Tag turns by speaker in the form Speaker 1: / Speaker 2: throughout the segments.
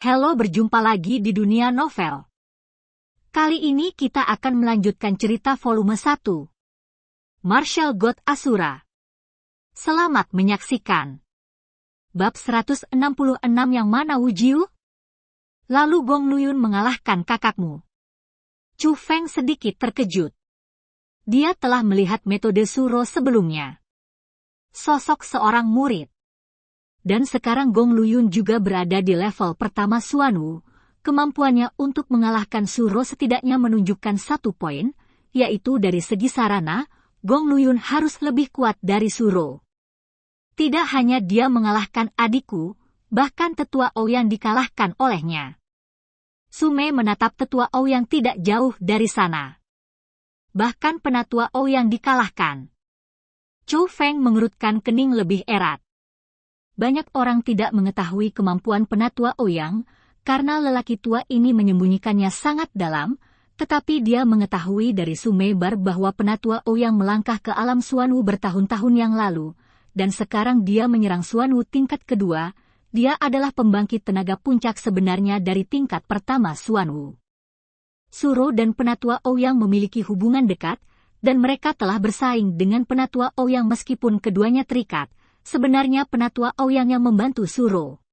Speaker 1: Halo, berjumpa lagi di dunia novel. Kali ini kita akan melanjutkan cerita volume 1. Martial God Asura. Selamat menyaksikan. Bab 166 yang mana Wujiu? Lalu Gong Luyun mengalahkan kakakmu. Chu Feng sedikit terkejut. Dia telah melihat metode Suro sebelumnya. Sosok seorang murid. Dan sekarang Gong Luyun juga berada di level pertama Xuanwu. Kemampuannya untuk mengalahkan Suro setidaknya menunjukkan 1 poin, yaitu dari segi sarana, Gong Luyun harus lebih kuat dari Suro. Tidak hanya dia mengalahkan adikku, bahkan Tetua Ouyang dikalahkan olehnya. Sume menatap Tetua Ouyang tidak jauh dari sana. Bahkan Penatua Ouyang dikalahkan. Chu Feng mengerutkan kening lebih erat. Banyak orang tidak mengetahui kemampuan Penatua Ouyang, karena lelaki tua ini menyembunyikannya sangat dalam, tetapi dia mengetahui dari Sumebar bahwa Penatua Ouyang melangkah ke alam Xuanwu bertahun-tahun yang lalu, dan sekarang dia menyerang Xuanwu tingkat kedua. Dia adalah pembangkit tenaga puncak sebenarnya dari tingkat pertama Xuanwu. Suro dan Penatua Ouyang memiliki hubungan dekat, dan mereka telah bersaing dengan Penatua Ouyang meskipun keduanya terikat. Sebenarnya Penatua Ouyang yang membantu Suro.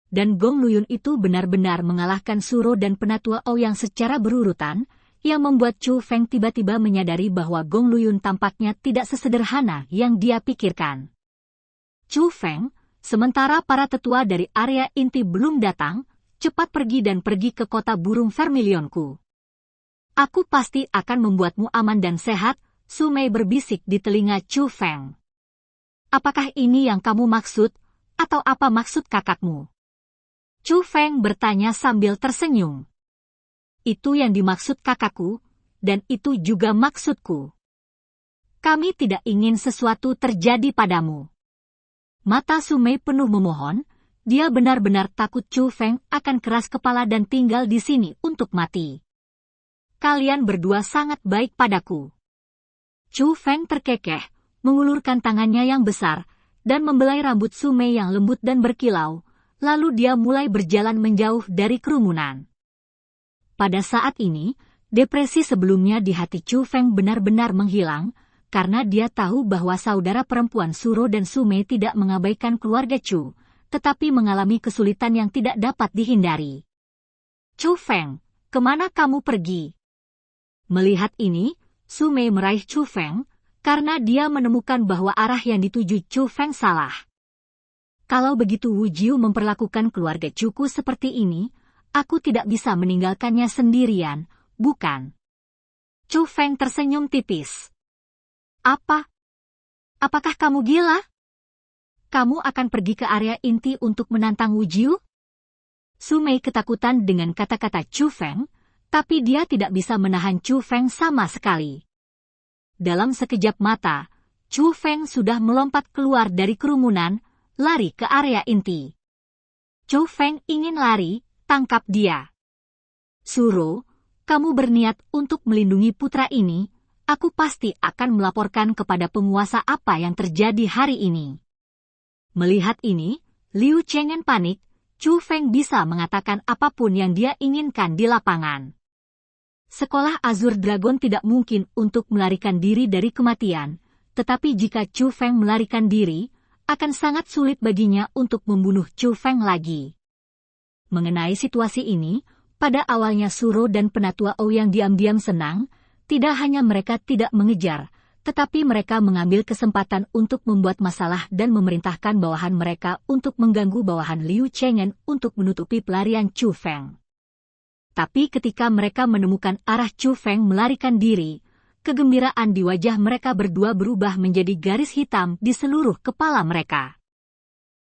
Speaker 1: Dan Gong Luyun itu benar-benar mengalahkan Suro dan Penatua Ouyang secara berurutan, yang membuat Chu Feng tiba-tiba menyadari bahwa Gong Luyun tampaknya tidak sesederhana yang dia pikirkan. Chu Feng, sementara para tetua dari area inti belum datang, cepat pergi dan pergi ke kota burung vermilionku. Aku pasti akan membuatmu aman dan sehat, Su Mei berbisik di telinga Chu Feng. Apakah ini yang kamu maksud, atau apa maksud kakakmu? Chu Feng bertanya sambil tersenyum. Itu yang dimaksud kakakku, dan itu juga maksudku. Kami tidak ingin sesuatu terjadi padamu. Mata Su Mei penuh memohon, dia benar-benar takut Chu Feng akan keras kepala dan tinggal di sini untuk mati. Kalian berdua sangat baik padaku. Chu Feng terkekeh, mengulurkan tangannya yang besar, dan membelai rambut Su Mei yang lembut dan berkilau, lalu dia mulai berjalan menjauh dari kerumunan. Pada saat ini, depresi sebelumnya di hati Chu Feng benar-benar menghilang, karena dia tahu bahwa saudara perempuan Suro dan Su Mei tidak mengabaikan keluarga Chu, tetapi mengalami kesulitan yang tidak dapat dihindari. Chu Feng, kemana kamu pergi? Melihat ini, Su Mei meraih Chu Feng, karena dia menemukan bahwa arah yang dituju Chu Feng salah. Kalau begitu Wujiu memperlakukan keluarga Chuku seperti ini, aku tidak bisa meninggalkannya sendirian, bukan? Chu Feng tersenyum tipis. Apa? Apakah kamu gila? Kamu akan pergi ke area inti untuk menantang Wujiu? Su Mei ketakutan dengan kata-kata Chu Feng, tapi dia tidak bisa menahan Chu Feng sama sekali. Dalam sekejap mata, Chu Feng sudah melompat keluar dari kerumunan, lari ke area inti. Chu Feng ingin lari, tangkap dia. Suro, kamu berniat untuk melindungi putra ini, aku pasti akan melaporkan kepada penguasa apa yang terjadi hari ini. Melihat ini, Liu Chengen panik, Chu Feng bisa mengatakan apapun yang dia inginkan di lapangan. Sekolah Azur Dragon tidak mungkin untuk melarikan diri dari kematian, tetapi jika Chu Feng melarikan diri, akan sangat sulit baginya untuk membunuh Chu Feng lagi. Mengenai situasi ini, pada awalnya Suro dan Penatua Ouyang diam-diam senang, tidak hanya mereka tidak mengejar, tetapi mereka mengambil kesempatan untuk membuat masalah dan memerintahkan bawahan mereka untuk mengganggu bawahan Liu Chengen untuk menutupi pelarian Chu Feng. Tapi ketika mereka menemukan arah Chu Feng melarikan diri, kegembiraan di wajah mereka berdua berubah menjadi garis hitam di seluruh kepala mereka.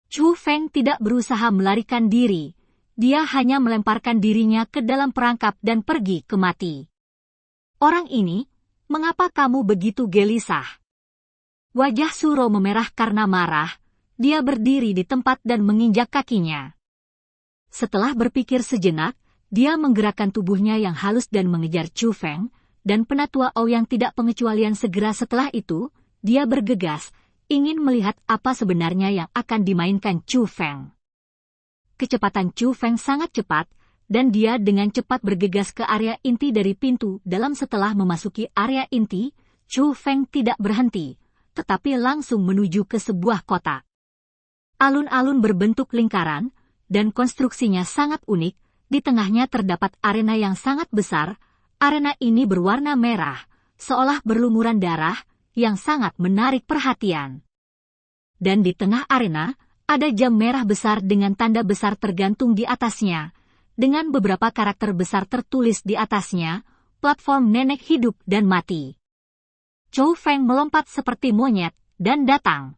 Speaker 1: Chu Feng tidak berusaha melarikan diri, dia hanya melemparkan dirinya ke dalam perangkap dan pergi ke mati. Orang ini, mengapa kamu begitu gelisah? Wajah Suro memerah karena marah, dia berdiri di tempat dan menginjak kakinya. Setelah berpikir sejenak, dia menggerakkan tubuhnya yang halus dan mengejar Chu Feng, dan Penatua Ouyang tidak pengecualian segera setelah itu, dia bergegas, ingin melihat apa sebenarnya yang akan dimainkan Chu Feng. kecepatan Chu Feng sangat cepat, dan dia dengan cepat bergegas ke area inti dari pintu dalam. Setelah memasuki area inti, Chu Feng tidak berhenti, tetapi langsung menuju ke sebuah kotak. Alun-alun berbentuk lingkaran, dan konstruksinya sangat unik. Di tengahnya terdapat arena yang sangat besar. Arena ini berwarna merah, seolah berlumuran darah, yang sangat menarik perhatian. Dan di tengah arena, ada jam merah besar dengan tanda besar tergantung di atasnya, dengan beberapa karakter besar tertulis di atasnya, platform nenek hidup dan mati. Chu Feng melompat seperti monyet, dan datang.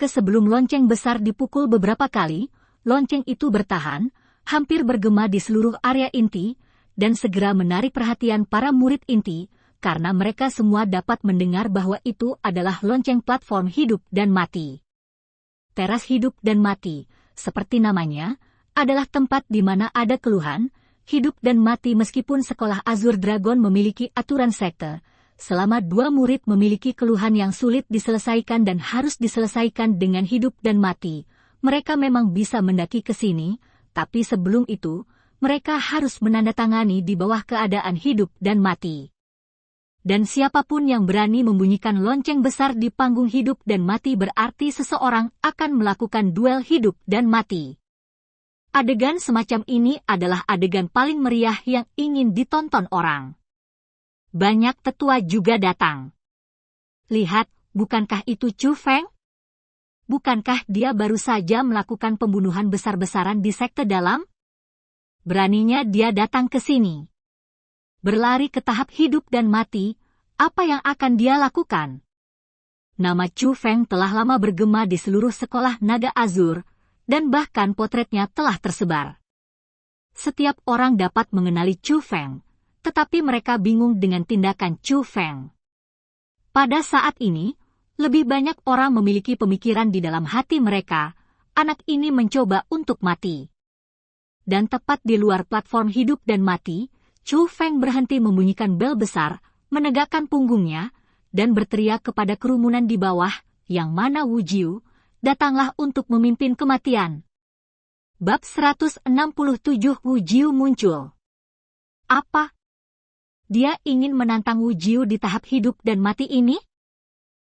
Speaker 1: Sebelum lonceng besar dipukul beberapa kali, lonceng itu bertahan, hampir bergema di seluruh area inti, dan segera menarik perhatian para murid inti, karena mereka semua dapat mendengar bahwa itu adalah lonceng platform hidup dan mati. Teras hidup dan mati, seperti namanya, adalah tempat di mana ada keluhan, hidup dan mati. Meskipun sekolah Azure Dragon memiliki aturan sekte, selama 2 murid memiliki keluhan yang sulit diselesaikan dan harus diselesaikan dengan hidup dan mati, mereka memang bisa mendaki ke sini, tapi sebelum itu, mereka harus menandatangani di bawah keadaan hidup dan mati. Dan siapapun yang berani membunyikan lonceng besar di panggung hidup dan mati berarti seseorang akan melakukan duel hidup dan mati. Adegan semacam ini adalah adegan paling meriah yang ingin ditonton orang. Banyak tetua juga datang. Lihat, bukankah itu Chu Feng? Bukankah dia baru saja melakukan pembunuhan besar-besaran di sekte dalam? Beraninya dia datang ke sini. Berlari ke tahap hidup dan mati, apa yang akan dia lakukan? Nama Chu Feng telah lama bergema di seluruh sekolah naga Azur, dan bahkan potretnya telah tersebar. Setiap orang dapat mengenali Chu Feng, tetapi mereka bingung dengan tindakan Chu Feng. Pada saat ini, lebih banyak orang memiliki pemikiran di dalam hati mereka, anak ini mencoba untuk mati. Dan tepat di luar platform hidup dan mati, Chu Feng berhenti membunyikan bel besar, menegakkan punggungnya, dan berteriak kepada kerumunan di bawah, yang mana Wu Jiu, datanglah untuk memimpin kematian. Bab 167 Wu Jiu muncul. Apa? Dia ingin menantang Wu Jiu di tahap hidup dan mati ini?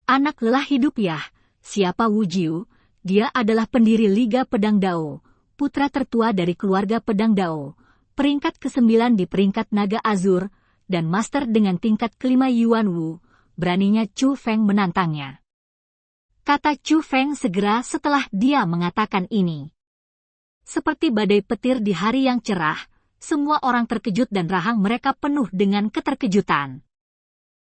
Speaker 1: Anak lelah hidup ya, siapa Wu Jiu? Dia adalah pendiri Liga Pedang Dao, putra tertua dari keluarga Pedang Dao, peringkat ke-9 di peringkat Naga Azur, dan master dengan tingkat ke-5 Yuan Wu. Beraninya Chu Feng menantangnya. Kata Chu Feng segera setelah dia mengatakan ini. Seperti badai petir di hari yang cerah, semua orang terkejut dan rahang mereka penuh dengan keterkejutan.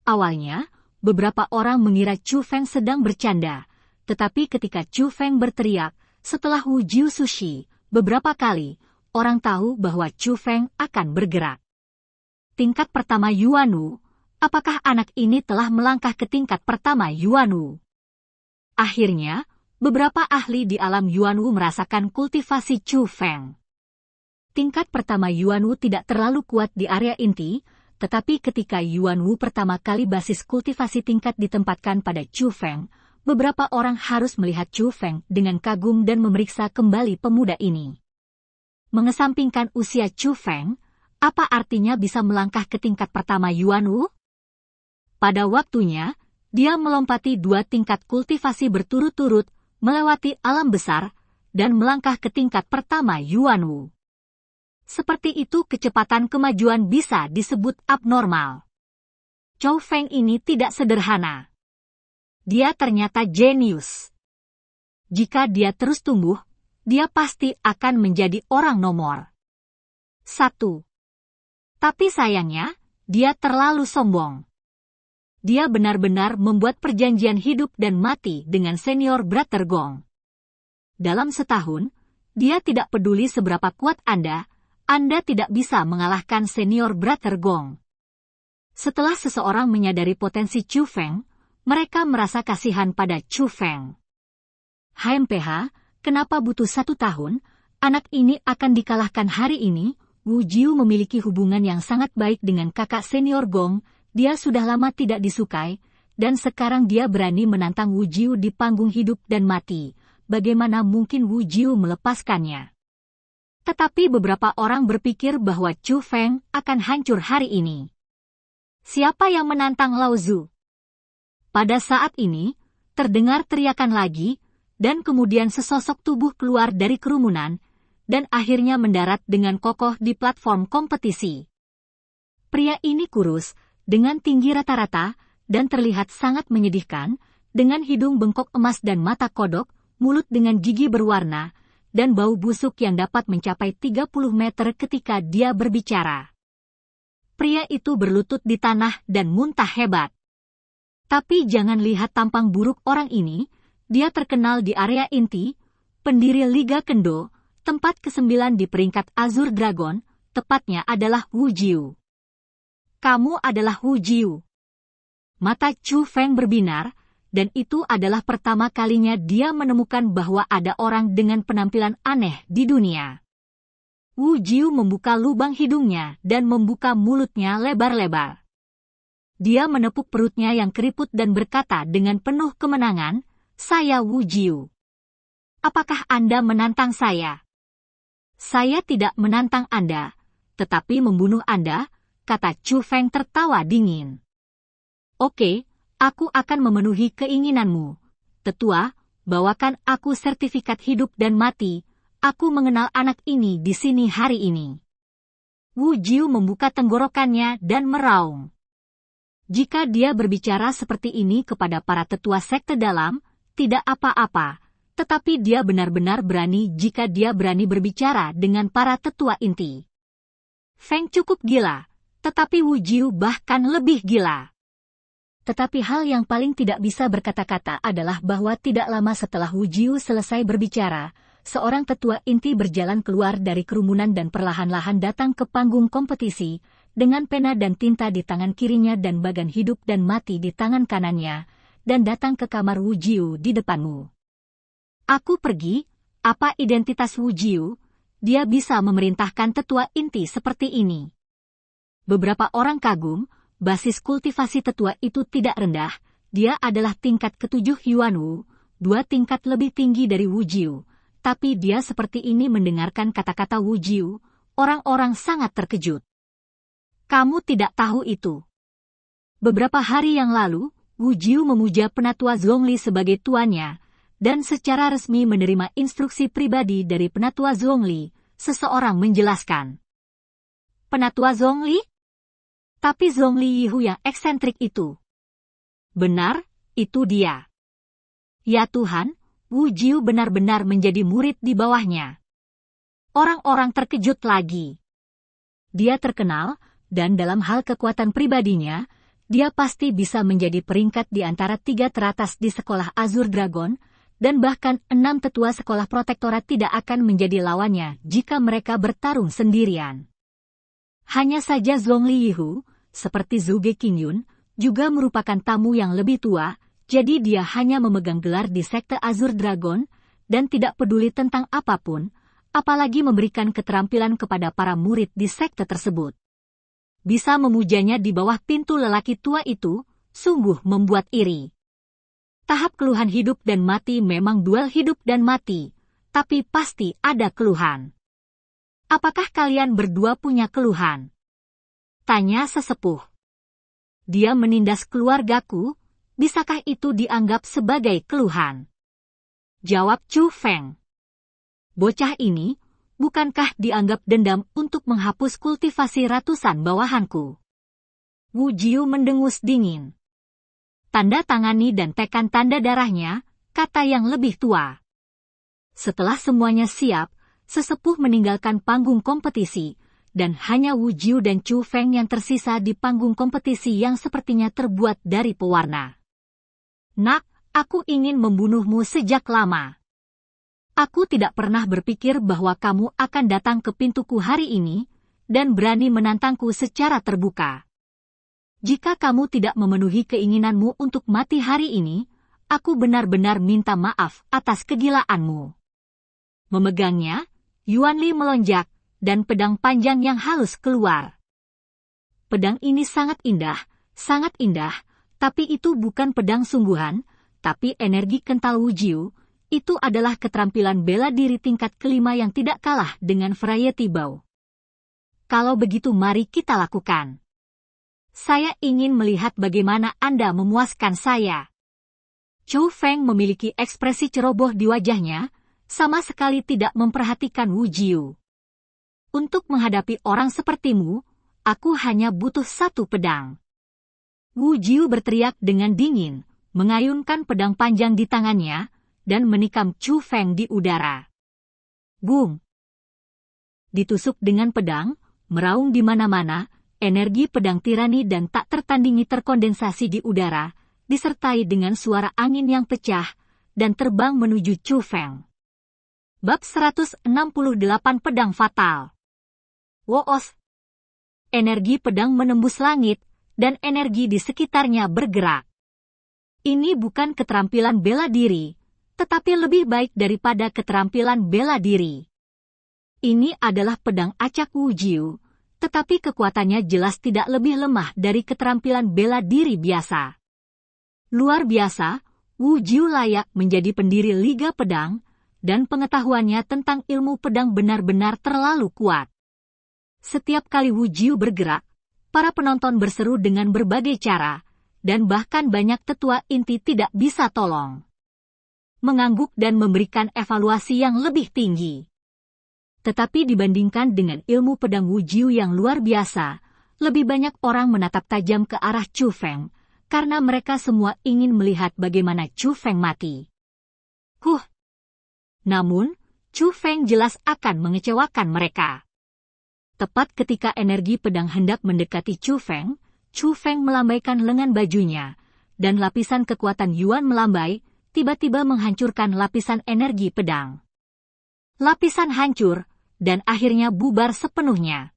Speaker 1: Awalnya, beberapa orang mengira Chu Feng sedang bercanda, tetapi ketika Chu Feng berteriak, setelah Wu Jiu Sushi, beberapa kali, orang tahu bahwa Chu Feng akan bergerak. Tingkat pertama Yuan Wu, apakah anak ini telah melangkah ke tingkat pertama Yuan Wu? Akhirnya, beberapa ahli di alam Yuan Wu merasakan kultivasi Chu Feng. Tingkat pertama Yuan Wu tidak terlalu kuat di area inti, tetapi ketika Yuan Wu pertama kali basis kultivasi tingkat ditempatkan pada Chu Feng, beberapa orang harus melihat Chu Feng dengan kagum dan memeriksa kembali pemuda ini. Mengesampingkan usia Chu Feng, apa artinya bisa melangkah ke tingkat pertama Yuan Wu? Pada waktunya, dia melompati 2 tingkat kultivasi berturut-turut, melewati alam besar, dan melangkah ke tingkat pertama Yuan Wu. Seperti itu kecepatan kemajuan bisa disebut abnormal. Chu Feng ini tidak sederhana. Dia ternyata jenius. Jika dia terus tumbuh, dia pasti akan menjadi orang nomor 1. Tapi sayangnya, dia terlalu sombong. Dia benar-benar membuat perjanjian hidup dan mati dengan senior Brother Gong. Dalam setahun, dia tidak peduli seberapa kuat Anda tidak bisa mengalahkan senior Brother Gong. Setelah seseorang menyadari potensi Chu Feng, mereka merasa kasihan pada Chu Feng. HMPH, kenapa butuh 1 tahun? Anak ini akan dikalahkan hari ini. Wu Jiu memiliki hubungan yang sangat baik dengan kakak senior Gong. Dia sudah lama tidak disukai, dan sekarang dia berani menantang Wu Jiu di panggung hidup dan mati. Bagaimana mungkin Wu Jiu melepaskannya? Tetapi beberapa orang berpikir bahwa Chu Feng akan hancur hari ini. Siapa yang menantang Lao Zu? Pada saat ini, terdengar teriakan lagi, dan kemudian sesosok tubuh keluar dari kerumunan, dan akhirnya mendarat dengan kokoh di platform kompetisi. Pria ini kurus, dengan tinggi rata-rata, dan terlihat sangat menyedihkan, dengan hidung bengkok emas dan mata kodok, mulut dengan gigi berwarna, dan bau busuk yang dapat mencapai 30 meter ketika dia berbicara. Pria itu berlutut di tanah dan muntah hebat. Tapi jangan lihat tampang buruk orang ini, dia terkenal di area inti, pendiri Liga Kendo, tempat ke-9 di peringkat Azure Dragon, tepatnya adalah Wu Jiu. Kamu adalah Wu Jiu. Mata Chu Feng berbinar, dan itu adalah pertama kalinya dia menemukan bahwa ada orang dengan penampilan aneh di dunia. Wu Jiu membuka lubang hidungnya dan membuka mulutnya lebar-lebar. Dia menepuk perutnya yang keriput dan berkata dengan penuh kemenangan, "Saya Wu Jiu. Apakah Anda menantang saya?" "Saya tidak menantang Anda, tetapi membunuh Anda," kata Chu Feng tertawa dingin. "Oke. Aku akan memenuhi keinginanmu. Tetua, bawakan aku sertifikat hidup dan mati. Aku mengenal anak ini di sini hari ini." Wu Jiu membuka tenggorokannya dan meraung. Jika dia berbicara seperti ini kepada para tetua sekte dalam, tidak apa-apa, tetapi dia benar-benar berani jika dia berani berbicara dengan para tetua inti. Feng cukup gila, tetapi Wu Jiu bahkan lebih gila. Tetapi hal yang paling tidak bisa berkata-kata adalah bahwa tidak lama setelah Wu Jiu selesai berbicara, seorang tetua inti berjalan keluar dari kerumunan dan perlahan-lahan datang ke panggung kompetisi, dengan pena dan tinta di tangan kirinya dan bagan hidup dan mati di tangan kanannya, dan datang ke kamar Wu Jiu di depanmu. "Aku pergi, apa identitas Wu Jiu? Dia bisa memerintahkan tetua inti seperti ini." Beberapa orang kagum, basis kultivasi tetua itu tidak rendah, dia adalah tingkat ke-7 Yuanwu, 2 tingkat lebih tinggi dari Wu Jiu, tapi dia seperti ini mendengarkan kata-kata Wu Jiu, orang-orang sangat terkejut. "Kamu tidak tahu itu." Beberapa hari yang lalu, Wu Jiu memuja penatua Zhongli sebagai tuannya, dan secara resmi menerima instruksi pribadi dari penatua Zhongli, seseorang menjelaskan. "Penatua Zhongli? Tapi Zhongli Yihu yang eksentrik itu." "Benar, itu dia." Ya Tuhan, Wu Jiu benar-benar menjadi murid di bawahnya. Orang-orang terkejut lagi. Dia terkenal, dan dalam hal kekuatan pribadinya, dia pasti bisa menjadi peringkat di antara 3 teratas di sekolah Azure Dragon, dan bahkan 6 tetua sekolah protektorat tidak akan menjadi lawannya jika mereka bertarung sendirian. Hanya saja Zhongli Yihu, seperti Zhuge Qingyun, juga merupakan tamu yang lebih tua, jadi dia hanya memegang gelar di sekte Azure Dragon, dan tidak peduli tentang apapun, apalagi memberikan keterampilan kepada para murid di sekte tersebut. Bisa memujanya di bawah pintu lelaki tua itu, sungguh membuat iri. Tahap keluhan hidup dan mati memang duel hidup dan mati, tapi pasti ada keluhan. "Apakah kalian berdua punya keluhan?" tanya sesepuh. "Dia menindas keluargaku, bisakah itu dianggap sebagai keluhan?" jawab Chu Feng. "Bocah ini, bukankah dianggap dendam untuk menghapus kultivasi ratusan bawahanku?" Wu Jiu mendengus dingin. "Tanda tangani dan tekan tanda darahnya," kata yang lebih tua. Setelah semuanya siap, sesepuh meninggalkan panggung kompetisi, dan hanya Wu Jiu dan Chu Feng yang tersisa di panggung kompetisi yang sepertinya terbuat dari pewarna. "Nak, aku ingin membunuhmu sejak lama. Aku tidak pernah berpikir bahwa kamu akan datang ke pintuku hari ini, dan berani menantangku secara terbuka. Jika kamu tidak memenuhi keinginanmu untuk mati hari ini, aku benar-benar minta maaf atas kegilaanmu." Memegangnya, Yuan Li melonjak, dan pedang panjang yang halus keluar. Pedang ini sangat indah, tapi itu bukan pedang sungguhan, tapi energi kental Wu Jiu, Itu adalah keterampilan bela diri tingkat kelima yang tidak kalah dengan variety bow. Kalau begitu mari kita lakukan. Saya ingin melihat bagaimana Anda memuaskan saya. Chu Feng memiliki ekspresi ceroboh di wajahnya, sama sekali tidak memperhatikan Wu Jiu. Untuk menghadapi orang sepertimu, aku hanya butuh satu pedang. Wu Jiu berteriak dengan dingin, mengayunkan pedang panjang di tangannya, dan menikam Chu Feng di udara. Boom! Ditusuk dengan pedang, meraung di mana-mana, energi pedang tirani dan tak tertandingi terkondensasi di udara, disertai dengan suara angin yang pecah, dan terbang menuju Chu Feng. Bab 168 Pedang Fatal. Woos! Energi pedang menembus langit, dan energi di sekitarnya bergerak. Ini bukan keterampilan bela diri, tetapi lebih baik daripada keterampilan bela diri. Ini adalah pedang acak Wu Jiu, tetapi kekuatannya jelas tidak lebih lemah dari keterampilan bela diri biasa. Luar biasa, Wu Jiu layak menjadi pendiri Liga Pedang, dan pengetahuannya tentang ilmu pedang benar-benar terlalu kuat. Setiap kali Wu Jiu bergerak, para penonton berseru dengan berbagai cara, dan bahkan banyak tetua inti tidak bisa tolong. Mengangguk dan memberikan evaluasi yang lebih tinggi. Tetapi dibandingkan dengan ilmu pedang Wu Jiu yang luar biasa, lebih banyak orang menatap tajam ke arah Chu Feng, karena mereka semua ingin melihat bagaimana Chu Feng mati. Namun, Chu Feng jelas akan mengecewakan mereka. Tepat ketika energi pedang hendak mendekati Chu Feng melambaikan lengan bajunya, dan lapisan kekuatan Yuan melambai, tiba-tiba menghancurkan lapisan energi pedang. Lapisan hancur, dan akhirnya bubar sepenuhnya.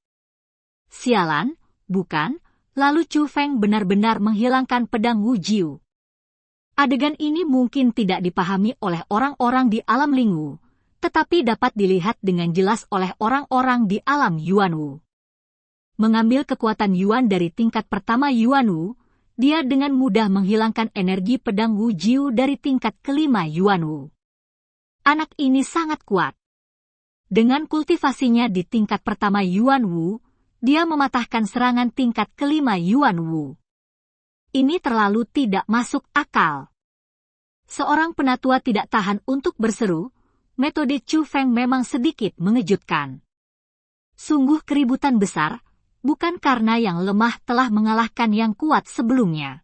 Speaker 1: Sialan, bukan? Lalu Chu Feng benar-benar menghilangkan pedang Wu Jiu. Adegan ini mungkin tidak dipahami oleh orang-orang di alam Lingwu, tetapi dapat dilihat dengan jelas oleh orang-orang di alam Yuanwu. Mengambil kekuatan Yuan dari tingkat pertama Yuanwu, dia dengan mudah menghilangkan energi pedang Wu Jiu dari tingkat kelima Yuanwu. Anak ini sangat kuat. Dengan kultivasinya di tingkat pertama Yuanwu, dia mematahkan serangan tingkat kelima Yuanwu. Ini terlalu tidak masuk akal. Seorang penatua tidak tahan untuk berseru, metode Chu Feng memang sedikit mengejutkan. Sungguh keributan besar, bukan karena yang lemah telah mengalahkan yang kuat sebelumnya.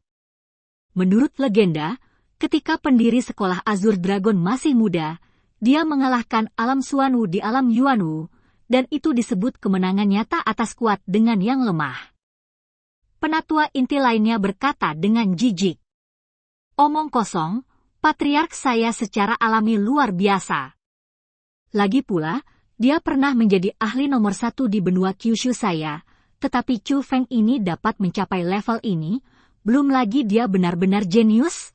Speaker 1: Menurut legenda, ketika pendiri sekolah Azur Dragon masih muda, dia mengalahkan alam Xuanwu di alam Yuanwu, dan itu disebut kemenangan nyata atas kuat dengan yang lemah. Penatua inti lainnya berkata dengan jijik. Omong kosong, patriark saya secara alami luar biasa. Lagi pula, dia pernah menjadi ahli nomor 1 di benua Kyushu saya, tetapi Chu Feng ini dapat mencapai level ini, belum lagi dia benar-benar jenius.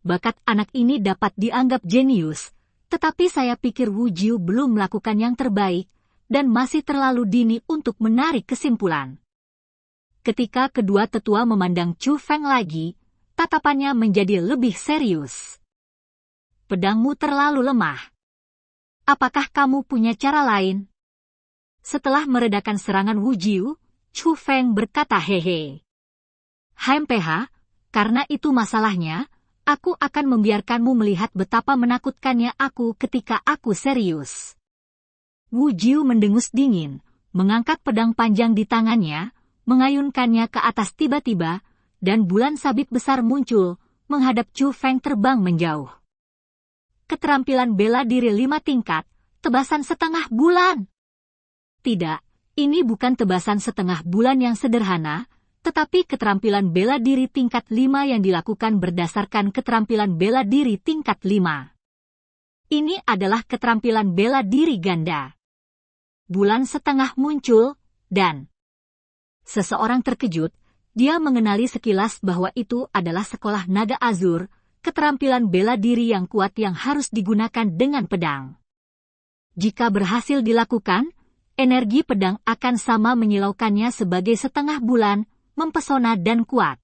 Speaker 1: Bakat anak ini dapat dianggap jenius, tetapi saya pikir Wu Jiu belum melakukan yang terbaik, dan masih terlalu dini untuk menarik kesimpulan. Ketika kedua tetua memandang Chu Feng lagi, tatapannya menjadi lebih serius. Pedangmu terlalu lemah. Apakah kamu punya cara lain? Setelah meredakan serangan Wu Jiu, Chu Feng berkata hehe. HMPH, karena itu masalahnya, aku akan membiarkanmu melihat betapa menakutkannya aku ketika aku serius. Wu Jiu mendengus dingin, mengangkat pedang panjang di tangannya, mengayunkannya ke atas tiba-tiba, dan bulan sabit besar muncul, menghadap Chu Feng terbang menjauh. Keterampilan bela diri 5 tingkat, tebasan setengah bulan. Tidak, ini bukan tebasan setengah bulan yang sederhana, tetapi keterampilan bela diri tingkat 5 yang dilakukan berdasarkan keterampilan bela diri tingkat 5. Ini adalah keterampilan bela diri ganda. Bulan setengah muncul, dan seseorang terkejut, dia mengenali sekilas bahwa itu adalah sekolah naga azur, keterampilan bela diri yang kuat yang harus digunakan dengan pedang. Jika berhasil dilakukan, energi pedang akan sama menyilaukannya sebagai setengah bulan, mempesona dan kuat.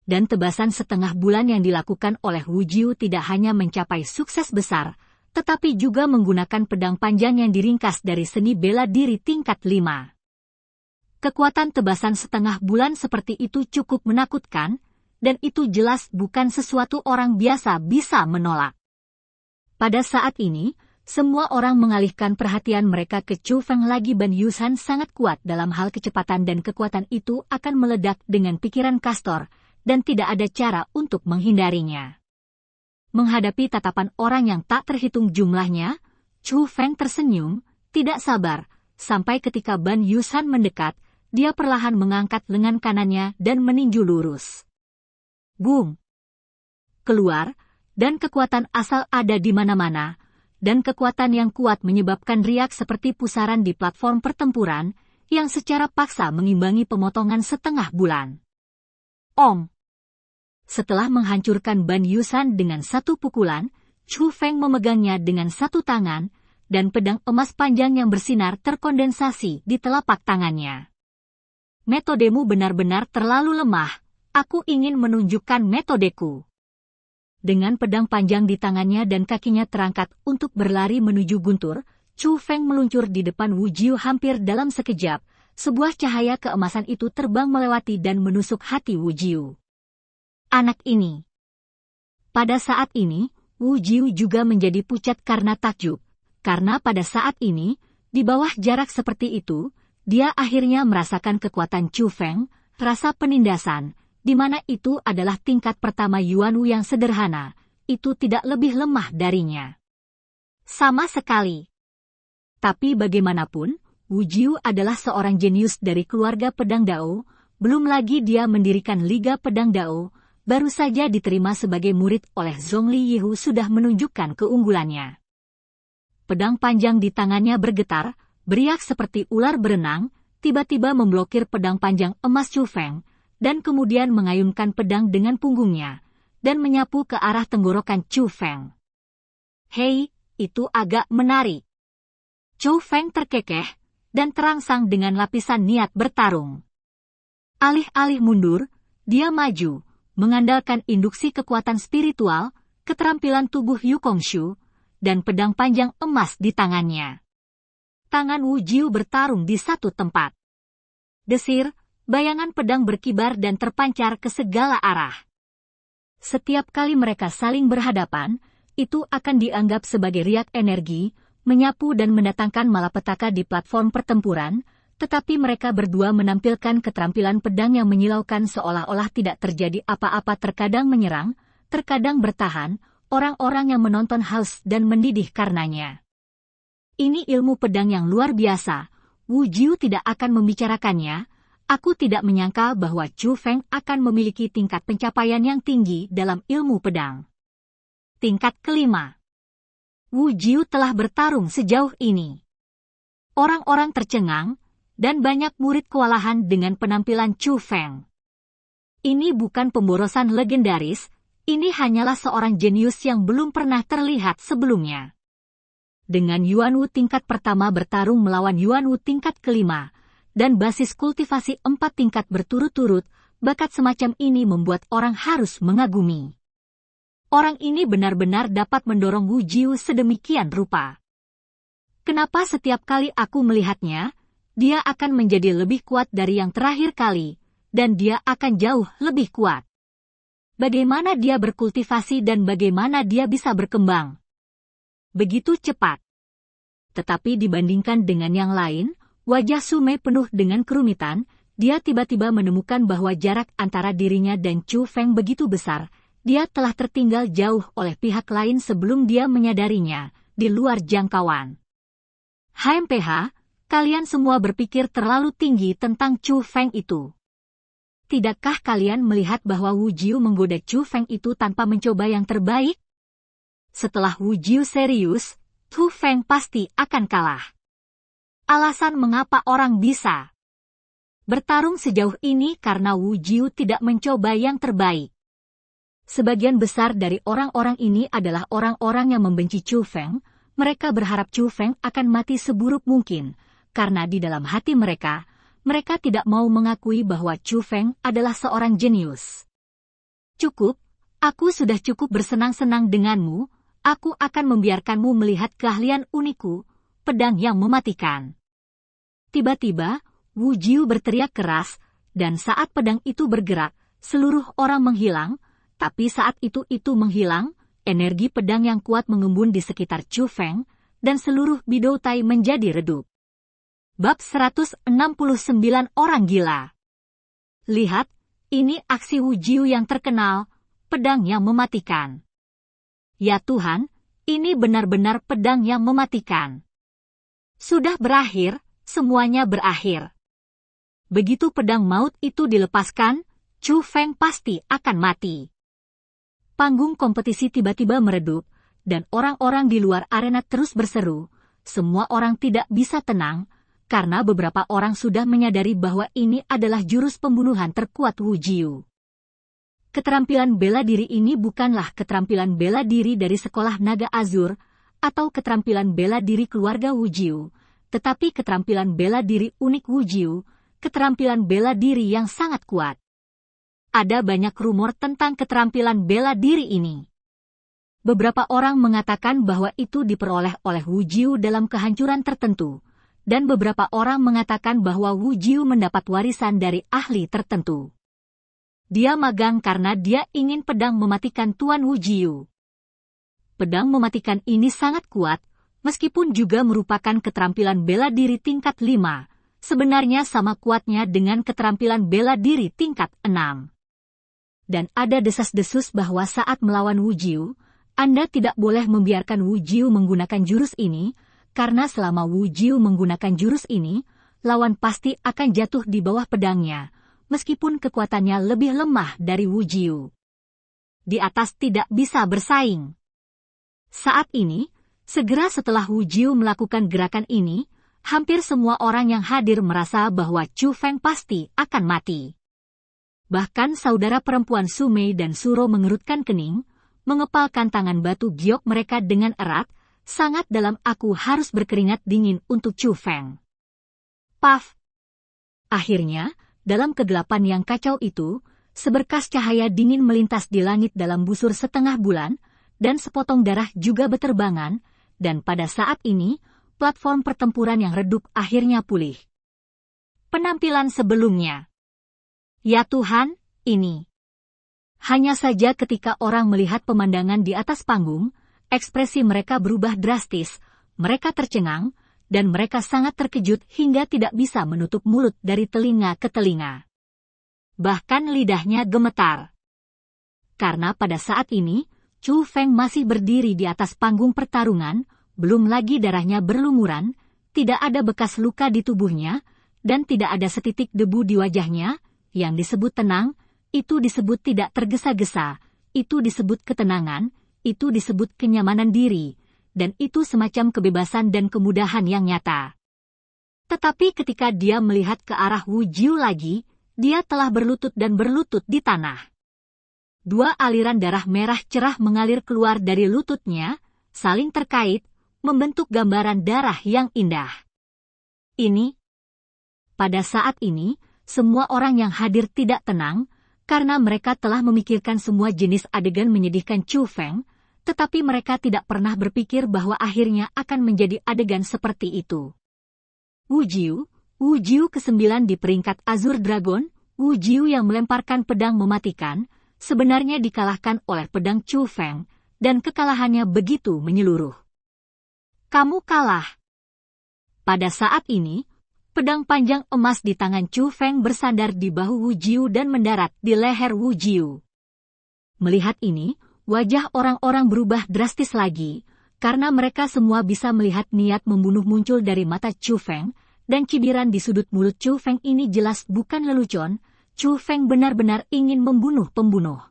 Speaker 1: Dan tebasan setengah bulan yang dilakukan oleh Wu Jiu tidak hanya mencapai sukses besar, tetapi juga menggunakan pedang panjang yang diringkas dari seni bela diri tingkat 5. Kekuatan tebasan setengah bulan seperti itu cukup menakutkan, dan itu jelas bukan sesuatu orang biasa bisa menolak. Pada saat ini, semua orang mengalihkan perhatian mereka ke Chu Feng lagi. Ban Yusan sangat kuat dalam hal kecepatan dan kekuatan itu akan meledak dengan pikiran Castor, dan tidak ada cara untuk menghindarinya. Menghadapi tatapan orang yang tak terhitung jumlahnya, Chu Feng tersenyum, tidak sabar, sampai ketika Ban Yusan mendekat, dia perlahan mengangkat lengan kanannya dan meninju lurus. Boom! Keluar, dan kekuatan asal ada di mana-mana, dan kekuatan yang kuat menyebabkan riak seperti pusaran di platform pertempuran, yang secara paksa mengimbangi pemotongan setengah bulan. Om! Setelah menghancurkan Ban Yusan dengan satu pukulan, Chu Feng memegangnya dengan satu tangan, dan pedang emas panjang yang bersinar terkondensasi di telapak tangannya. Metodemu benar-benar terlalu lemah, aku ingin menunjukkan metodeku. Dengan pedang panjang di tangannya dan kakinya terangkat untuk berlari menuju guntur, Chu Feng meluncur di depan Wu Jiu hampir dalam sekejap, sebuah cahaya keemasan itu terbang melewati dan menusuk hati Wu Jiu. Anak ini. Pada saat ini, Wu Jiu juga menjadi pucat karena takjub, karena pada saat ini, di bawah jarak seperti itu, dia akhirnya merasakan kekuatan Chu Feng, rasa penindasan, di mana itu adalah tingkat pertama Yuanwu yang sederhana, itu tidak lebih lemah darinya. Sama sekali. Tapi bagaimanapun, Wu Jiu adalah seorang jenius dari keluarga pedang Dao, belum lagi dia mendirikan Liga Pedang Dao, baru saja diterima sebagai murid oleh Zhongli Yihu sudah menunjukkan keunggulannya. Pedang panjang di tangannya bergetar, beriak seperti ular berenang, tiba-tiba memblokir pedang panjang emas Chu Feng, dan kemudian mengayunkan pedang dengan punggungnya, dan menyapu ke arah tenggorokan Chu Feng. Hei, itu agak menarik. Chu Feng terkekeh, dan terangsang dengan lapisan niat bertarung. Alih-alih mundur, dia maju, mengandalkan induksi kekuatan spiritual, keterampilan tubuh Yu Kongshu, dan pedang panjang emas di tangannya. Tangan Wu Jiu bertarung di satu tempat. Desir, bayangan pedang berkibar dan terpancar ke segala arah. Setiap kali mereka saling berhadapan, itu akan dianggap sebagai riak energi, menyapu dan mendatangkan malapetaka di platform pertempuran, tetapi mereka berdua menampilkan keterampilan pedang yang menyilaukan seolah-olah tidak terjadi apa-apa, terkadang menyerang, terkadang bertahan, orang-orang yang menonton haus dan mendidih karenanya. Ini ilmu pedang yang luar biasa, Wu Jiu tidak akan membicarakannya, aku tidak menyangka bahwa Chu Feng akan memiliki tingkat pencapaian yang tinggi dalam ilmu pedang. Tingkat kelima. Wu Jiu telah bertarung sejauh ini. Orang-orang tercengang, dan banyak murid kewalahan dengan penampilan Chu Feng. Ini bukan pemborosan legendaris, ini hanyalah seorang jenius yang belum pernah terlihat sebelumnya. Dengan Yuanwu tingkat pertama bertarung melawan Yuanwu tingkat kelima, dan basis kultivasi 4 tingkat berturut-turut, bakat semacam ini membuat orang harus mengagumi. Orang ini benar-benar dapat mendorong Wu Jiu sedemikian rupa. Kenapa setiap kali aku melihatnya, dia akan menjadi lebih kuat dari yang terakhir kali, dan dia akan jauh lebih kuat. Bagaimana dia berkultivasi dan bagaimana dia bisa berkembang? Begitu cepat. Tetapi dibandingkan dengan yang lain, wajah Su Mei penuh dengan kerumitan, dia tiba-tiba menemukan bahwa jarak antara dirinya dan Chu Feng begitu besar, dia telah tertinggal jauh oleh pihak lain sebelum dia menyadarinya, di luar jangkauan. HMPH, kalian semua berpikir terlalu tinggi tentang Chu Feng itu. Tidakkah kalian melihat bahwa Wu Jiu menggoda Chu Feng itu tanpa mencoba yang terbaik? Setelah Wu Jiu serius, Chu Feng pasti akan kalah. Alasan mengapa orang bisa bertarung sejauh ini karena Wu Jiu tidak mencoba yang terbaik. Sebagian besar dari orang-orang ini adalah orang-orang yang membenci Chu Feng, mereka berharap Chu Feng akan mati seburuk mungkin, karena di dalam hati mereka, mereka tidak mau mengakui bahwa Chu Feng adalah seorang jenius. Cukup, aku sudah cukup bersenang-senang denganmu, aku akan membiarkanmu melihat keahlian unikku, pedang yang mematikan. Tiba-tiba, Wu Jiu berteriak keras, dan saat pedang itu bergerak, seluruh orang menghilang, tapi saat itu menghilang, energi pedang yang kuat mengembun di sekitar Chu Feng, dan seluruh Bidoutai menjadi redup. Bab 169 Orang Gila. Lihat, ini aksi Wu Jiu yang terkenal, pedang yang mematikan. Ya Tuhan, ini benar-benar pedang yang mematikan. Sudah berakhir, semuanya berakhir. Begitu pedang maut itu dilepaskan, Chu Feng pasti akan mati. Panggung kompetisi tiba-tiba meredup, dan orang-orang di luar arena terus berseru. Semua orang tidak bisa tenang, karena beberapa orang sudah menyadari bahwa ini adalah jurus pembunuhan terkuat Wu Jiu. Keterampilan bela diri ini bukanlah keterampilan bela diri dari sekolah naga azur, atau keterampilan bela diri keluarga Wu Jiu, tetapi keterampilan bela diri unik Wu Jiu, keterampilan bela diri yang sangat kuat. Ada banyak rumor tentang keterampilan bela diri ini. Beberapa orang mengatakan bahwa itu diperoleh oleh Wu Jiu dalam kehancuran tertentu, dan beberapa orang mengatakan bahwa Wu Jiu mendapat warisan dari ahli tertentu. Dia magang karena dia ingin pedang mematikan Tuan Wu Jiu. Pedang mematikan ini sangat kuat, meskipun juga merupakan keterampilan bela diri tingkat 5, sebenarnya sama kuatnya dengan keterampilan bela diri tingkat 6. Dan ada desas-desus bahwa saat melawan Wu Jiu, Anda tidak boleh membiarkan Wu Jiu menggunakan jurus ini, karena selama Wu Jiu menggunakan jurus ini, lawan pasti akan jatuh di bawah pedangnya, meskipun kekuatannya lebih lemah dari Wu Jiu. Di atas tidak bisa bersaing. Saat ini, segera setelah Wu Jiu melakukan gerakan ini, hampir semua orang yang hadir merasa bahwa Chu Feng pasti akan mati. Bahkan saudara perempuan Su Mei dan Suro mengerutkan kening, mengepalkan tangan batu giok mereka dengan erat, sangat dalam aku harus berkeringat dingin untuk Chu Feng. Paf! Akhirnya, dalam kegelapan yang kacau itu, seberkas cahaya dingin melintas di langit dalam busur setengah bulan, dan sepotong darah juga beterbangan, dan pada saat ini, platform pertempuran yang redup akhirnya pulih. Penampilan sebelumnya. Ya Tuhan, ini. Hanya saja ketika orang melihat pemandangan di atas panggung, ekspresi mereka berubah drastis, mereka tercengang, dan mereka sangat terkejut hingga tidak bisa menutup mulut dari telinga ke telinga. Bahkan lidahnya gemetar. Karena pada saat ini, Chu Feng masih berdiri di atas panggung pertarungan, belum lagi darahnya berlumuran, tidak ada bekas luka di tubuhnya, dan tidak ada setitik debu di wajahnya, yang disebut tenang, itu disebut tidak tergesa-gesa, itu disebut ketenangan, itu disebut kenyamanan diri, dan itu semacam kebebasan dan kemudahan yang nyata. Tetapi ketika dia melihat ke arah Wu Jiu lagi, dia telah berlutut dan berlutut di tanah. Dua aliran darah merah cerah mengalir keluar dari lututnya, saling terkait, membentuk gambaran darah yang indah. Pada saat ini, semua orang yang hadir tidak tenang, karena mereka telah memikirkan semua jenis adegan menyedihkan Chu Feng, tetapi mereka tidak pernah berpikir bahwa akhirnya akan menjadi adegan seperti itu. Wu Jiu ke-9 di peringkat Azure Dragon, Wu Jiu yang melemparkan pedang mematikan, sebenarnya dikalahkan oleh pedang Chu Feng, dan kekalahannya begitu menyeluruh. Kamu kalah. Pada saat ini, pedang panjang emas di tangan Chu Feng bersandar di bahu Wu Jiu dan mendarat di leher Wu Jiu. Melihat ini, wajah orang-orang berubah drastis lagi, karena mereka semua bisa melihat niat membunuh muncul dari mata Chu Feng, dan cibiran di sudut mulut Chu Feng ini jelas bukan lelucon, Chu Feng benar-benar ingin membunuh pembunuh.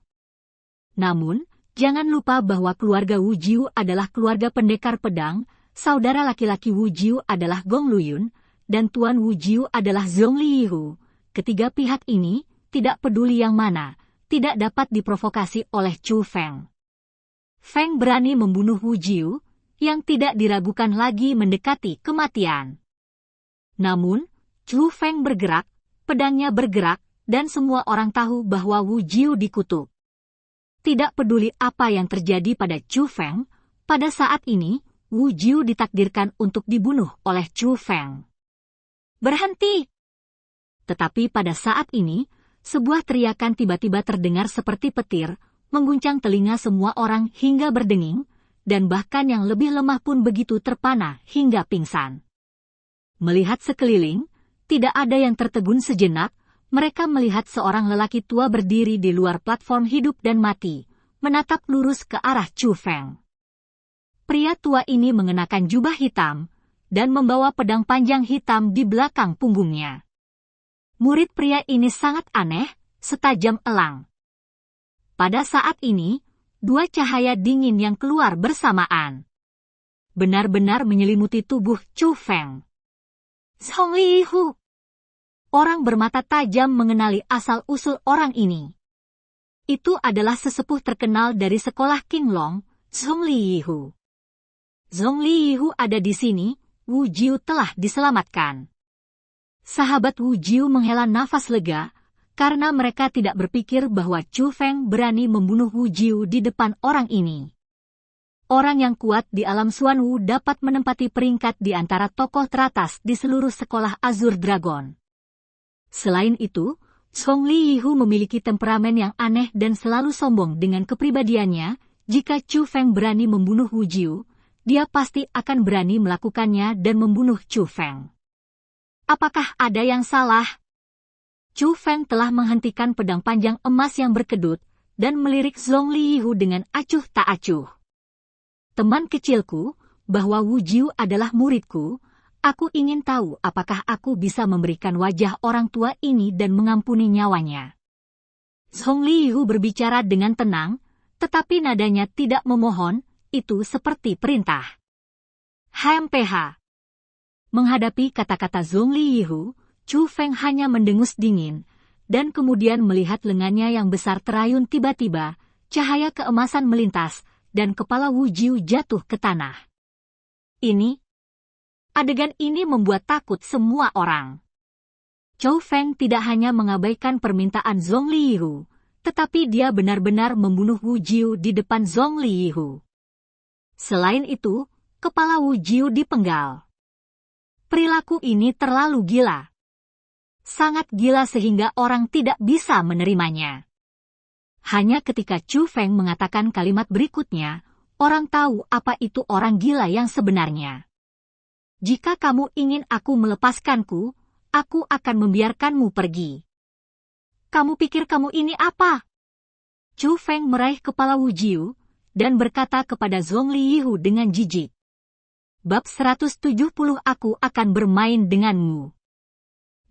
Speaker 1: Namun, jangan lupa bahwa keluarga Wu Jiu adalah keluarga pendekar pedang, saudara laki-laki Wu Jiu adalah Gong Luyun, dan Tuan Wu Jiu adalah Zhong Liyu. Ketiga pihak ini, tidak peduli yang mana, tidak dapat diprovokasi oleh Chu Feng. Feng berani membunuh Wu Jiu, yang tidak diragukan lagi mendekati kematian. Namun, Chu Feng bergerak, pedangnya bergerak, dan semua orang tahu bahwa Wu Jiu dikutuk. Tidak peduli apa yang terjadi pada Chu Feng, pada saat ini, Wu Jiu ditakdirkan untuk dibunuh oleh Chu Feng. Berhenti! Tetapi pada saat ini, sebuah teriakan tiba-tiba terdengar seperti petir, mengguncang telinga semua orang hingga berdenging, dan bahkan yang lebih lemah pun begitu terpana hingga pingsan. Melihat sekeliling, tidak ada yang tertegun sejenak, mereka melihat seorang lelaki tua berdiri di luar platform hidup dan mati, menatap lurus ke arah Chu Feng. Pria tua ini mengenakan jubah hitam, dan membawa pedang panjang hitam di belakang punggungnya. Murid pria ini sangat aneh, setajam elang. Pada saat ini, dua cahaya dingin yang keluar bersamaan. Benar-benar menyelimuti tubuh Chu Feng. Zhong Lihu. Orang bermata tajam mengenali asal-usul orang ini. Itu adalah sesepuh terkenal dari sekolah King Long, Zhong Lihu. Zhong Lihu ada di sini, Wu Jiu telah diselamatkan. Sahabat Wu Jiu menghela nafas lega, karena mereka tidak berpikir bahwa Chu Feng berani membunuh Wu Jiu di depan orang ini. Orang yang kuat di alam Xuan Wu dapat menempati peringkat di antara tokoh teratas di seluruh sekolah Azure Dragon. Selain itu, Zhong Lihu memiliki temperamen yang aneh dan selalu sombong dengan kepribadiannya. Jika Chu Feng berani membunuh Wu Jiu, dia pasti akan berani melakukannya dan membunuh Chu Feng. Apakah ada yang salah? Chu Feng telah menghentikan pedang panjang emas yang berkedut dan melirik Zhong Lihu dengan acuh tak acuh. Teman kecilku, bahwa Wu Jiu adalah muridku, aku ingin tahu apakah aku bisa memberikan wajah orang tua ini dan mengampuni nyawanya. Zhong Lihu berbicara dengan tenang, tetapi nadanya tidak memohon, itu seperti perintah. HMPH. Menghadapi kata-kata Zhong Lihu, Chu Feng hanya mendengus dingin, dan kemudian melihat lengannya yang besar terayun tiba-tiba, cahaya keemasan melintas, dan kepala Wu Jiu jatuh ke tanah. Adegan ini membuat takut semua orang. Chu Feng tidak hanya mengabaikan permintaan Zhong Lihu, tetapi dia benar-benar membunuh Wu Jiu di depan Zhong Lihu. Selain itu, kepala Wu Jiu dipenggal. Perilaku ini terlalu gila. Sangat gila sehingga orang tidak bisa menerimanya. Hanya ketika Chu Feng mengatakan kalimat berikutnya, orang tahu apa itu orang gila yang sebenarnya. Jika kamu ingin aku melepaskanku, aku akan membiarkanmu pergi. Kamu pikir kamu ini apa? Chu Feng meraih kepala Wu Jiu, dan berkata kepada Zhong Lihu dengan jijik. Bab 170 Aku akan bermain denganmu.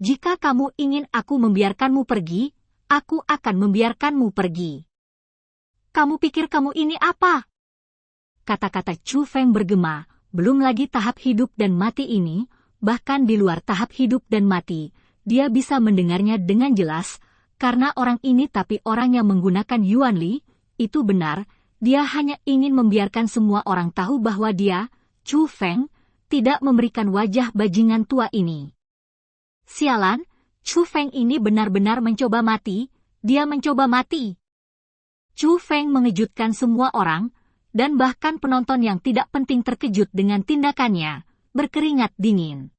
Speaker 1: Jika kamu ingin aku membiarkanmu pergi, aku akan membiarkanmu pergi. Kamu pikir kamu ini apa? Kata-kata Chu Feng bergema, belum lagi tahap hidup dan mati ini, bahkan di luar tahap hidup dan mati, dia bisa mendengarnya dengan jelas, karena orang ini tapi orang yang menggunakan Yuan Li, itu benar, dia hanya ingin membiarkan semua orang tahu bahwa dia, Chu Feng, tidak memberikan wajah bajingan tua ini. Sialan, Chu Feng ini benar-benar mencoba mati, dia mencoba mati. Chu Feng mengejutkan semua orang, dan bahkan penonton yang tidak penting terkejut dengan tindakannya, berkeringat dingin.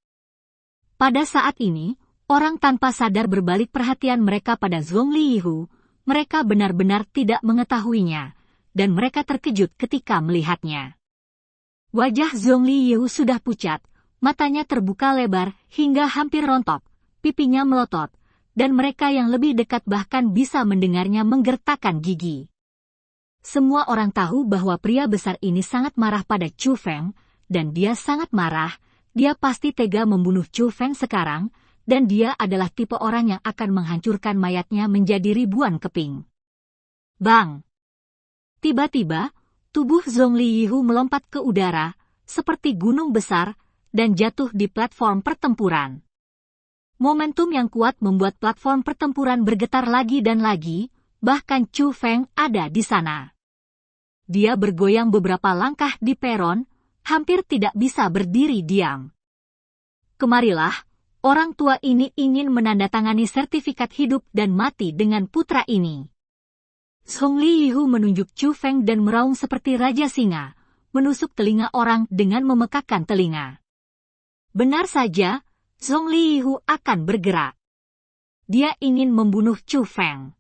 Speaker 1: Pada saat ini, orang tanpa sadar berbalik perhatian mereka pada Zhong Lihu, mereka benar-benar tidak mengetahuinya, dan mereka terkejut ketika melihatnya. Wajah Zhong Lihu sudah pucat, matanya terbuka lebar hingga hampir rontok, pipinya melotot, dan mereka yang lebih dekat bahkan bisa mendengarnya menggertakkan gigi. Semua orang tahu bahwa pria besar ini sangat marah pada Chu Feng, dan dia sangat marah, dia pasti tega membunuh Chu Feng sekarang, dan dia adalah tipe orang yang akan menghancurkan mayatnya menjadi ribuan keping. Bang! Tiba-tiba, tubuh Zhong Lihu melompat ke udara, seperti gunung besar, dan jatuh di platform pertempuran. Momentum yang kuat membuat platform pertempuran bergetar lagi dan lagi, bahkan Chu Feng ada di sana. Dia bergoyang beberapa langkah di peron, hampir tidak bisa berdiri diam. Kemarilah, orang tua ini ingin menandatangani sertifikat hidup dan mati dengan putra ini. Zhongli Yihu menunjuk Chu Feng dan meraung seperti Raja Singa, menusuk telinga orang dengan memekakkan telinga. Benar saja, Zhongli Yihu akan bergerak. Dia ingin membunuh Chu Feng.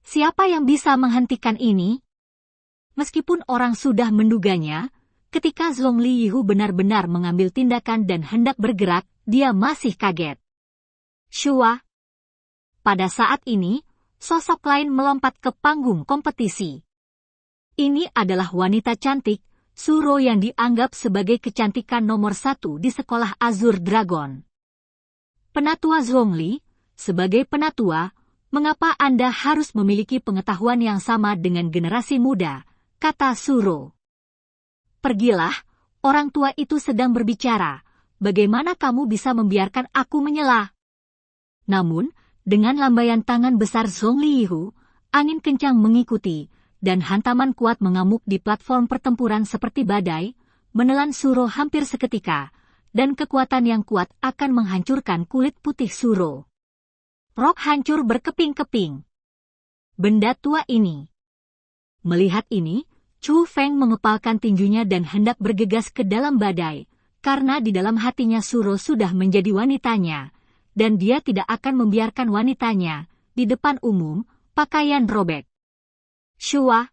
Speaker 1: Siapa yang bisa menghentikan ini? Meskipun orang sudah menduganya, ketika Zhongli Yihu benar-benar mengambil tindakan dan hendak bergerak, dia masih kaget. Shua. Pada saat ini, sosok lain melompat ke panggung kompetisi. Ini adalah wanita cantik, Suro yang dianggap sebagai kecantikan nomor 1 di sekolah Azure Dragon. Penatua Zhongli, sebagai penatua, mengapa Anda harus memiliki pengetahuan yang sama dengan generasi muda, kata Suro. Pergilah, orang tua itu sedang berbicara, bagaimana kamu bisa membiarkan aku menyela? Namun, dengan lambaian tangan besar Zhongli Yihu, angin kencang mengikuti, dan hantaman kuat mengamuk di platform pertempuran seperti badai, menelan Suro hampir seketika, dan kekuatan yang kuat akan menghancurkan kulit putih Suro. Rok hancur berkeping-keping. Benda tua ini. Melihat ini, Chu Feng mengepalkan tinjunya dan hendak bergegas ke dalam badai, karena di dalam hatinya Suro sudah menjadi wanitanya, dan dia tidak akan membiarkan wanitanya, di depan umum, pakaian robek. Shua.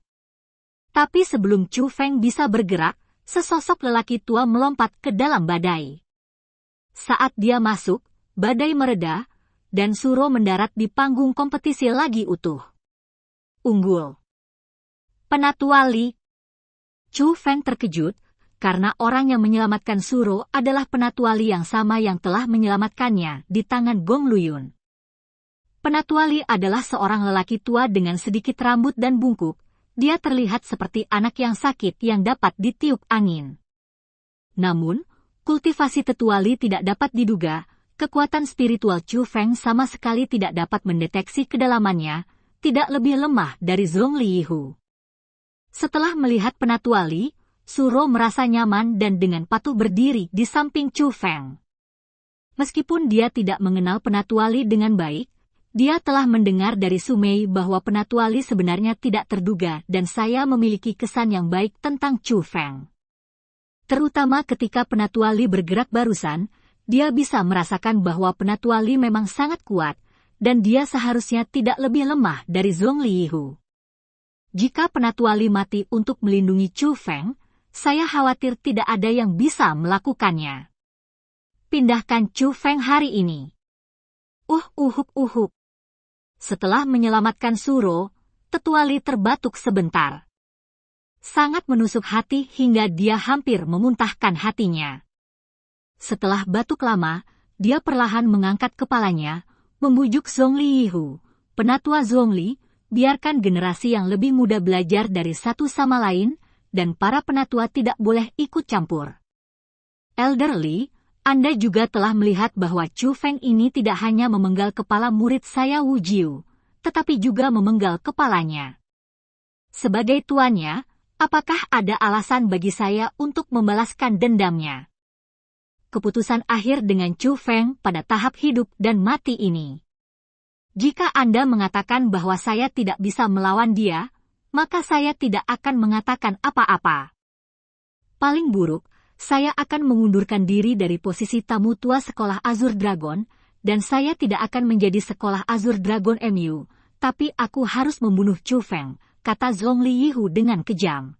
Speaker 1: Tapi sebelum Chu Feng bisa bergerak, sesosok lelaki tua melompat ke dalam badai. Saat dia masuk, badai mereda, dan Suro mendarat di panggung kompetisi lagi utuh. Unggul. Penatua Li. Chu Feng terkejut, karena orang yang menyelamatkan Suro adalah Penatua Li yang sama yang telah menyelamatkannya di tangan Gong Luyun. Penatua Li adalah seorang lelaki tua dengan sedikit rambut dan bungkuk. Dia terlihat seperti anak yang sakit yang dapat ditiup angin. Namun, kultivasi tetua Li tidak dapat diduga, kekuatan spiritual Chu Feng sama sekali tidak dapat mendeteksi kedalamannya, tidak lebih lemah dari Zhongli Yihu. Setelah melihat Penatua Li, Suro merasa nyaman dan dengan patuh berdiri di samping Chu Feng. Meskipun dia tidak mengenal Penatua Li dengan baik, dia telah mendengar dari Sumei bahwa Penatua Li sebenarnya tidak terduga dan saya memiliki kesan yang baik tentang Chu Feng. Terutama ketika Penatua Li bergerak barusan, dia bisa merasakan bahwa Penatua Li memang sangat kuat, dan dia seharusnya tidak lebih lemah dari Zhongli Yihu. Jika Penatua Li mati untuk melindungi Chu Feng, saya khawatir tidak ada yang bisa melakukannya. Pindahkan Chu Feng hari ini. Uhuk. Setelah menyelamatkan Suro, Tetua Li terbatuk sebentar. Sangat menusuk hati hingga dia hampir memuntahkan hatinya. Setelah batuk lama, dia perlahan mengangkat kepalanya, membujuk Zhongli Yihu, Penatua Zhongli, biarkan generasi yang lebih muda belajar dari satu sama lain, dan para penatua tidak boleh ikut campur. Elder Li, Anda juga telah melihat bahwa Chu Feng ini tidak hanya memenggal kepala murid saya Wu Jiu, tetapi juga memenggal kepalanya. Sebagai tuannya, apakah ada alasan bagi saya untuk membalaskan dendamnya? Keputusan akhir dengan Chu Feng pada tahap hidup dan mati ini. Jika Anda mengatakan bahwa saya tidak bisa melawan dia, maka saya tidak akan mengatakan apa-apa. Paling buruk, saya akan mengundurkan diri dari posisi tamu tua sekolah Azure Dragon, dan saya tidak akan menjadi sekolah Azure Dragon MU, tapi aku harus membunuh Chu Feng, kata Zhongli Yihu dengan kejam.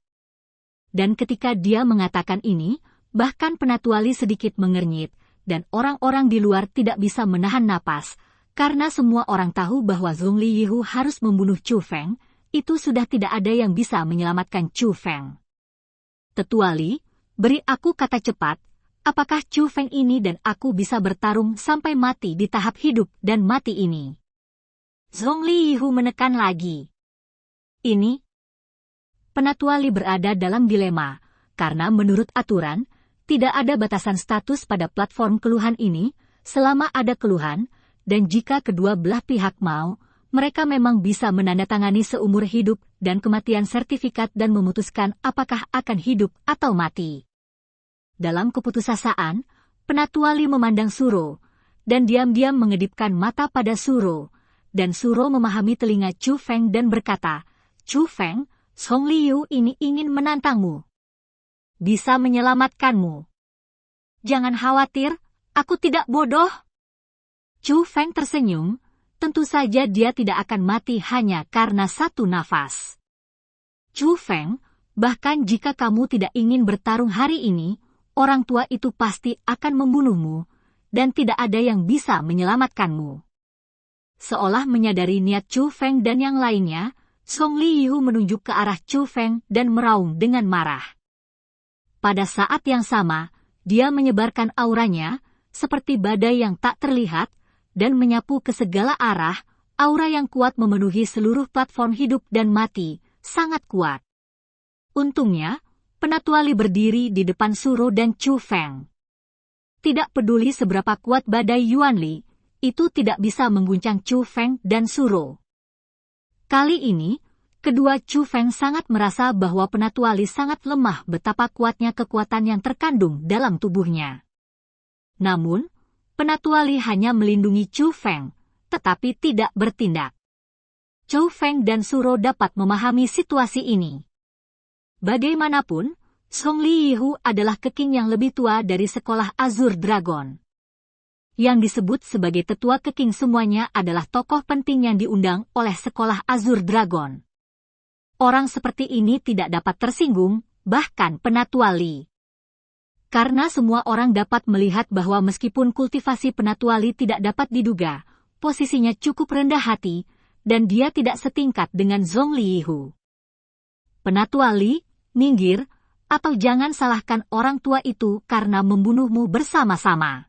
Speaker 1: Dan ketika dia mengatakan ini, bahkan Penatua Li sedikit mengernyit, dan orang-orang di luar tidak bisa menahan napas, karena semua orang tahu bahwa Zhongli Yihu harus membunuh Chu Feng, itu sudah tidak ada yang bisa menyelamatkan Chu Feng. Tetua Li, beri aku kata cepat, apakah Chu Feng ini dan aku bisa bertarung sampai mati di tahap hidup dan mati ini? Zhongli Yihu menekan lagi. Ini? Penatua Li berada dalam dilema, karena menurut aturan, tidak ada batasan status pada platform keluhan ini, selama ada keluhan, dan jika kedua belah pihak mau, mereka memang bisa menandatangani seumur hidup dan kematian sertifikat dan memutuskan apakah akan hidup atau mati. Dalam keputusasaan, Penatua Li memandang Suro, dan diam-diam mengedipkan mata pada Suro, dan Suro memahami telinga Chu Feng dan berkata, Chu Feng, Song Liu ini ingin menantangmu. Bisa menyelamatkanmu. Jangan khawatir, aku tidak bodoh. Chu Feng tersenyum, tentu saja dia tidak akan mati hanya karena satu nafas. Chu Feng, bahkan jika kamu tidak ingin bertarung hari ini, orang tua itu pasti akan membunuhmu, dan tidak ada yang bisa menyelamatkanmu. Seolah menyadari niat Chu Feng dan yang lainnya, Song Liu menunjuk ke arah Chu Feng dan meraung dengan marah. Pada saat yang sama, dia menyebarkan auranya, seperti badai yang tak terlihat, dan menyapu ke segala arah. Aura yang kuat memenuhi seluruh platform hidup dan mati, sangat kuat. Untungnya, Penatua Li berdiri di depan Suro dan Chu Feng. Tidak peduli seberapa kuat badai Yuan Li, itu tidak bisa mengguncang Chu Feng dan Suro. Kali ini, kedua Chu Feng sangat merasa bahwa Penatua Li sangat lemah betapa kuatnya kekuatan yang terkandung dalam tubuhnya. Namun, Penatua Li hanya melindungi Chu Feng, tetapi tidak bertindak. Chu Feng dan Suro dapat memahami situasi ini. Bagaimanapun, Song Liu adalah keking yang lebih tua dari sekolah Azure Dragon. Yang disebut sebagai tetua keking semuanya adalah tokoh penting yang diundang oleh sekolah Azure Dragon. Orang seperti ini tidak dapat tersinggung, bahkan Penatua Li. Karena semua orang dapat melihat bahwa meskipun kultivasi Penatua Li tidak dapat diduga, posisinya cukup rendah hati, dan dia tidak setingkat dengan Song Liu. Penatua Li, minggir, atau jangan salahkan orang tua itu karena membunuhmu bersama-sama.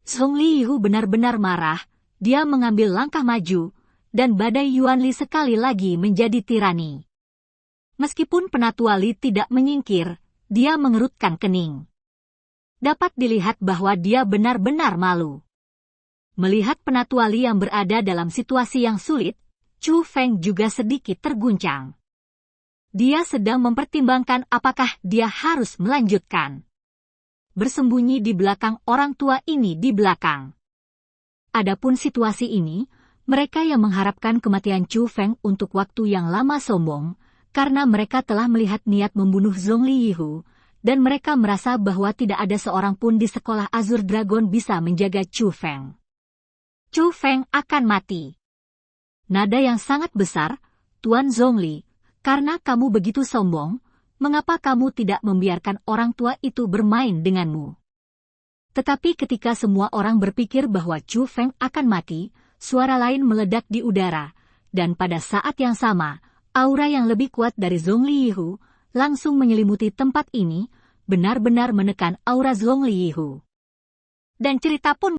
Speaker 1: Song Liu benar-benar marah, dia mengambil langkah maju, dan badai Yuan Li sekali lagi menjadi tirani. Meskipun Penatua Li tidak menyingkir, dia mengerutkan kening. Dapat dilihat bahwa dia benar-benar malu. Melihat Penatua Li yang berada dalam situasi yang sulit, Chu Feng juga sedikit terguncang. Dia sedang mempertimbangkan apakah dia harus melanjutkan. Bersembunyi di belakang orang tua ini di belakang. Adapun situasi ini, mereka yang mengharapkan kematian Chu Feng untuk waktu yang lama sombong, karena mereka telah melihat niat membunuh Song Liu, dan mereka merasa bahwa tidak ada seorang pun di sekolah Azure Dragon bisa menjaga Chu Feng. Chu Feng akan mati. Nada yang sangat besar, Tuan Zhongli, karena kamu begitu sombong, mengapa kamu tidak membiarkan orang tua itu bermain denganmu? Tetapi ketika semua orang berpikir bahwa Chu Feng akan mati, suara lain meledak di udara, dan pada saat yang sama, aura yang lebih kuat dari Song Liu langsung menyelimuti tempat ini, benar-benar menekan aura Song Liu. Dan cerita pun